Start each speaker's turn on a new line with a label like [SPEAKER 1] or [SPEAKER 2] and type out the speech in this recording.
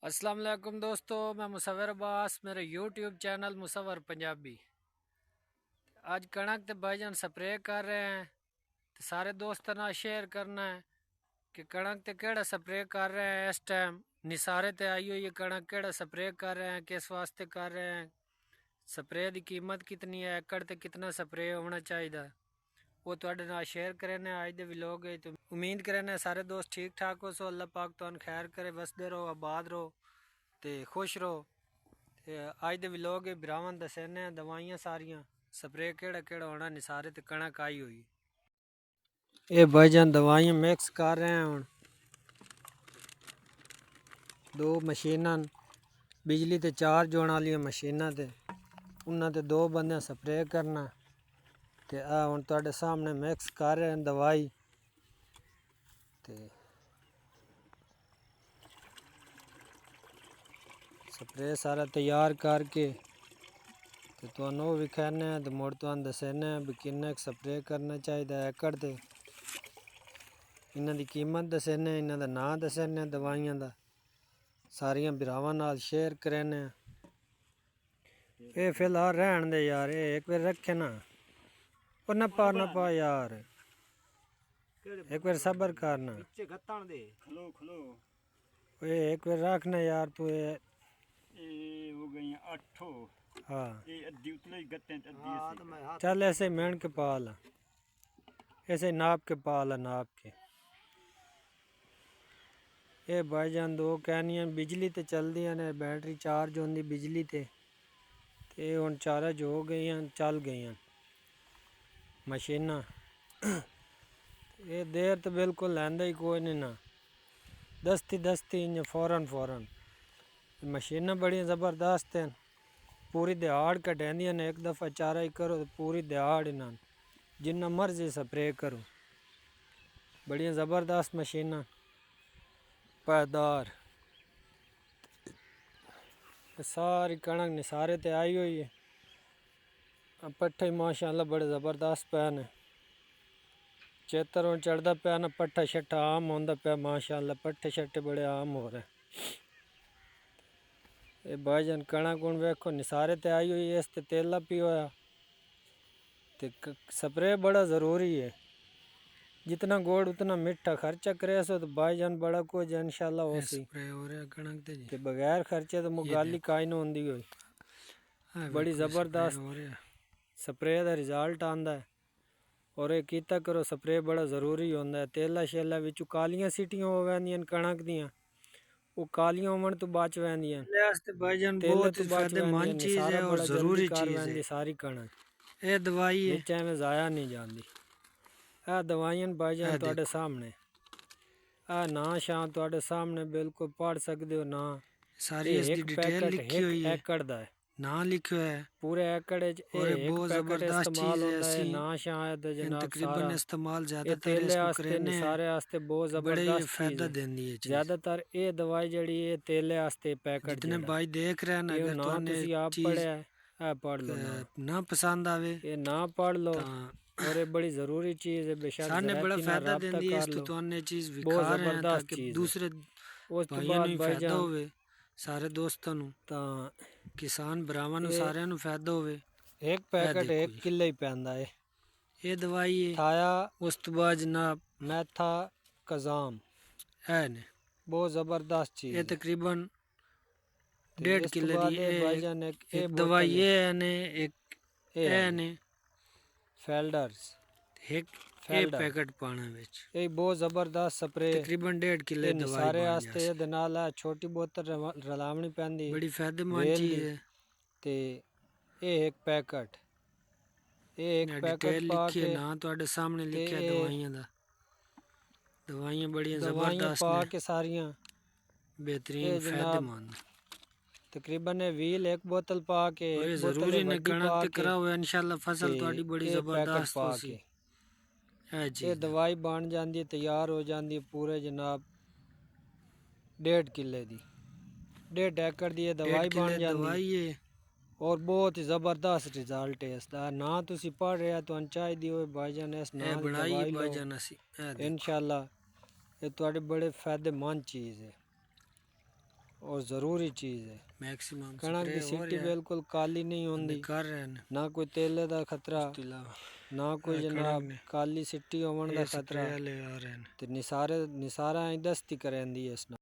[SPEAKER 1] अस्सलाम वालेकुम दोस्तों, मैं मुसव्वर अब्बास, मेरे यूट्यूब चैनल मुसव्वर पंजाबी। आज कणक ते भाईजान स्प्रे कर रहे हैं तो सारे दोस्तों नाल शेयर करना है कि कणक ते केड़ा स्प्रे कर रहे हैं। इस टाइम निसारे ते आई हुई है कणक, केड़ा स्प्रे कर रहे हैं, किस वास्ते कर रहे हैं, स्प्रे की कीमत कितनी है, एकड़ ते कितना स्प्रे होना चाहिए, वो तुहाडे नाल शेयर करने आज दे व्लॉग है। तो उम्मीद करने सारे दोस्त ठीक ठाक हो सो। अल्लाह पाक तुहानू खैर करे, वसदे रहो, आबाद रहो ते खुश रहो। ते अज दे व्लॉग भरावां दसने दवाइयां सारियां स्प्रे केड़ा केड़ा होना निसारे ते कणक आई हुई। ये भाईजान दवाइयां मिक्स कर रहे हैं। हुण दो मशीनां बिजली ते चार्ज होने वाली मशीनां ते उन्हां ते दो बंदे स्प्रे करना ते आ हुण तुहाडे सामने मिक्स कर रहे हैं दवाई ते स्प्रे सारा तैयार करके तो तुहानू विखाने तो मुड़ तुहानू दसने भी किन्ने स्प्रे करना चाहिए एकड़ ते। इन्हां दी कीमत दसने, इन्हां दा नाम दसने, दवाइयां दा सारियां भरावां नाल शेयर करने। ये फिलहाल रहन दे यार, ये एक बार रखे ना और न पा यार, एक बार सबर करना, ये एक बार रखना यार तू। ये
[SPEAKER 2] हो गई 8।
[SPEAKER 1] हाँ
[SPEAKER 2] ये अद्धी उतले ही गत्ते अद्धी
[SPEAKER 1] चल ऐसे मेहन के पाल, ऐसे नाप के पाल, नाप के। ये भाईजान दो कहनियां बिजली ते चलदी ने, बैटरी चार्ज होंदी बिजली ते हुण चार्ज हो गई, चल गई मशीनां। ये देर तो बिल्कुल लैंदा ही कोई नहीं ना, दस्ती इ'यां फौरन मशीनां बड़ियां ज़बरदस्त हैं। पूरी दिहाड़ कटेंदियां ने, एक दफ़ा चारा ही करो तो पूरी दिहाड़ इन्हां जिन्ना मर्जी स्प्रे करो। बड़ियां ज़बरदस्त मशीनां, पायदार। सारी कणक निसारे ते आई हुई है। पट्ठे माशाअल्लाह बड़े ज़बरदस्त पे ने, चेतर हुण चढ़दा पिया ना, पट्ठा शट्ठा आम होंदा पिया माशाअल्लाह, पट्ठे शट्ठे बड़े आम हो रहे। ये भाईजान कणक हुण वेखो निसारे ते आई हुई है, इस ते तेला पी होया ते स्प्रे बड़ा ज़रूरी है। जितना गोड़ उतना मिठा, खर्चा करे सो तो भाईजान बड़ा कुछ इंशाल्लाह हो सी। ते बगैर खर्चे तो मुगाली काई नहीं होंदी होई। बड़ी ज़बरदस्त स्प्रे का रिजल्ट आंदा है और ये कीता करो, स्प्रे बड़ा ज़रूरी होंदा है। तेला शेला विचों कालियां सीटियां हो वैंदियां कणक दियां, वो कालियां होवन तो बच वैंदियां।
[SPEAKER 2] भाईजान
[SPEAKER 1] तेले
[SPEAKER 2] बहुत
[SPEAKER 1] तो
[SPEAKER 2] ही
[SPEAKER 1] बच
[SPEAKER 2] फायदेमंद चीज
[SPEAKER 1] सारा
[SPEAKER 2] है और
[SPEAKER 1] बड़ा
[SPEAKER 2] जरूरी
[SPEAKER 1] कर
[SPEAKER 2] चीज
[SPEAKER 1] वैंदी
[SPEAKER 2] है।
[SPEAKER 1] सारी कणक,
[SPEAKER 2] ये दवाई है,
[SPEAKER 1] बिच एवें जाया नहीं जाती। आ दवाइयां भाईजान तुहाडे सामने, आ ना शां तुहाडे सामने बिल्कुल पढ़ सकते हो ना।
[SPEAKER 2] सारी इसकी डिटेल लिखी हुई है,
[SPEAKER 1] एकड़ दा है,
[SPEAKER 2] ना लिखो है
[SPEAKER 1] पूरे एकड़
[SPEAKER 2] और ये
[SPEAKER 1] एक
[SPEAKER 2] बहुत
[SPEAKER 1] पैकेट
[SPEAKER 2] जबरदस्त
[SPEAKER 1] इस्तेमाल
[SPEAKER 2] चीज है।
[SPEAKER 1] होंदा है।
[SPEAKER 2] असी
[SPEAKER 1] ना शायद जनाब
[SPEAKER 2] तकरीबन
[SPEAKER 1] सारा
[SPEAKER 2] इस्तेमाल
[SPEAKER 1] ये
[SPEAKER 2] ज्यादातर
[SPEAKER 1] तेले
[SPEAKER 2] इसको
[SPEAKER 1] आस्ते
[SPEAKER 2] करने हैं,
[SPEAKER 1] निसारे आस्ते बहुत
[SPEAKER 2] बड़े ये
[SPEAKER 1] ज़बरदस्त चीज़
[SPEAKER 2] फायदा
[SPEAKER 1] है।
[SPEAKER 2] देंदी है चीज।
[SPEAKER 1] ज़्यादातर ये दवाई जड़ी ये तेले आस्ते पैकेट
[SPEAKER 2] जितने
[SPEAKER 1] जेड़ा
[SPEAKER 2] भाई देख रहे हैं ना,
[SPEAKER 1] ये
[SPEAKER 2] अगर
[SPEAKER 1] ना
[SPEAKER 2] तो
[SPEAKER 1] तुसी आप
[SPEAKER 2] चीज
[SPEAKER 1] पढ़िया है पढ़ लो
[SPEAKER 2] ना पसंद आवे
[SPEAKER 1] ये ना पढ़ लो।
[SPEAKER 2] तो
[SPEAKER 1] और ये बड़ी ज़रूरी चीज़ है, बेशक
[SPEAKER 2] सामने बड़ा
[SPEAKER 1] ज़राती ना
[SPEAKER 2] फायदा
[SPEAKER 1] रब्ता
[SPEAKER 2] देंदी है।
[SPEAKER 1] कर
[SPEAKER 2] इस
[SPEAKER 1] लो,
[SPEAKER 2] तो चीज
[SPEAKER 1] बहुत
[SPEAKER 2] विखा रहे हैं
[SPEAKER 1] ज़बरदस्त
[SPEAKER 2] ताकि
[SPEAKER 1] चीज़ है।
[SPEAKER 2] दूसरे
[SPEAKER 1] उस तो
[SPEAKER 2] भाइयों
[SPEAKER 1] बाद
[SPEAKER 2] ਨੂੰ फायदा
[SPEAKER 1] भाईजान
[SPEAKER 2] होवे, सारे दोस्तों ਨੂੰ,
[SPEAKER 1] ਤਾਂ
[SPEAKER 2] किसान भरावां ਨੂੰ,
[SPEAKER 1] ਇਹ
[SPEAKER 2] सारिਆਂ ਨੂੰ फायदा होवे।
[SPEAKER 1] एक पैकेट एक किलो ही पैंदा है।
[SPEAKER 2] ये दवाई है
[SPEAKER 1] थाया
[SPEAKER 2] उस तो बाद जनाब
[SPEAKER 1] मैथा कजाम
[SPEAKER 2] है ने,
[SPEAKER 1] बहुत ज़बरदस्त चीज़
[SPEAKER 2] ये
[SPEAKER 1] है।
[SPEAKER 2] तकरीबन
[SPEAKER 1] ते
[SPEAKER 2] 1.5
[SPEAKER 1] इस तो
[SPEAKER 2] किलो दी
[SPEAKER 1] बाद भाईजान
[SPEAKER 2] एक
[SPEAKER 1] बोतल
[SPEAKER 2] दवाई
[SPEAKER 1] है,
[SPEAKER 2] ये है ने, एक
[SPEAKER 1] ये
[SPEAKER 2] है
[SPEAKER 1] है
[SPEAKER 2] ने,
[SPEAKER 1] फेल्डर्स
[SPEAKER 2] एक
[SPEAKER 1] फेल्डर
[SPEAKER 2] पैकेट पाना विच
[SPEAKER 1] ये बहुत ज़बरदस्त स्प्रे।
[SPEAKER 2] तकरीबन 1.5 किलो
[SPEAKER 1] ये
[SPEAKER 2] दवाई
[SPEAKER 1] निसारे
[SPEAKER 2] बन
[SPEAKER 1] आस्ते
[SPEAKER 2] जासी।
[SPEAKER 1] ये नाल छोटी बोतल रलावनी पैंदी
[SPEAKER 2] बड़ी फायदेमंद
[SPEAKER 1] वेल
[SPEAKER 2] चीज
[SPEAKER 1] दी।
[SPEAKER 2] है।
[SPEAKER 1] ते ये एक पैकेट, ये एक पैकेट
[SPEAKER 2] डिटेल
[SPEAKER 1] पा
[SPEAKER 2] लिखी है,
[SPEAKER 1] के
[SPEAKER 2] ना ਤੁਹਾਡੇ सामने
[SPEAKER 1] ते
[SPEAKER 2] लिखा है दवाइयां दा। दवाइयां बड़ी
[SPEAKER 1] दवाइयां
[SPEAKER 2] जबरदस्त
[SPEAKER 1] पा
[SPEAKER 2] ने,
[SPEAKER 1] के सारियां
[SPEAKER 2] बेहतरीन
[SPEAKER 1] ये जनाब
[SPEAKER 2] फायदेमंद।
[SPEAKER 1] तकरीबन ये व्हील एक बोतल पा के,
[SPEAKER 2] और
[SPEAKER 1] एक
[SPEAKER 2] ये
[SPEAKER 1] बोतल
[SPEAKER 2] जरूरी ने
[SPEAKER 1] वड्डी
[SPEAKER 2] कणक
[SPEAKER 1] पा
[SPEAKER 2] ते
[SPEAKER 1] के
[SPEAKER 2] करा हुआ इंशाल्लाह
[SPEAKER 1] ते
[SPEAKER 2] फसल थोड़ी बड़ी
[SPEAKER 1] ये पैकेट
[SPEAKER 2] जबरदस्त
[SPEAKER 1] पा
[SPEAKER 2] हो सी
[SPEAKER 1] के
[SPEAKER 2] है
[SPEAKER 1] ये
[SPEAKER 2] चीज।
[SPEAKER 1] दवाई बन जाती है, तैयार हो जाती है पूरे जनाब 1.5 किले दी, 1.5 एकड़ की
[SPEAKER 2] 1.5
[SPEAKER 1] दवाई
[SPEAKER 2] किलो
[SPEAKER 1] बन जाती
[SPEAKER 2] दवाई है।
[SPEAKER 1] और बहुत ही ज़बरदस्त रिजल्ट है इसका। ना तुसी पढ़ रहे तो चाहिए हो भाईजान इस ना
[SPEAKER 2] ए
[SPEAKER 1] दी
[SPEAKER 2] बनाई है
[SPEAKER 1] दवाई लो,
[SPEAKER 2] भाईजान असी, ए देखो
[SPEAKER 1] इंशाल्लाह ये थोड़ी बड़े फायदेमंद चीज़ है। और ज़रूरी चीज़ है।
[SPEAKER 2] मैक्सिमम
[SPEAKER 1] कणक की सिट्टी बिल्कुल काली नहीं होंदी,
[SPEAKER 2] कर रहे हैं
[SPEAKER 1] ना कोई तेले का खतरा,
[SPEAKER 2] ਇਸ ਤੋਂ ਇਲਾਵਾ
[SPEAKER 1] ना कोई जनाब काली सिट्टी होवन का खतरा।
[SPEAKER 2] ले आ रहे हैं
[SPEAKER 1] ते निसारा ही दस्ती करेंदी है इस नाल।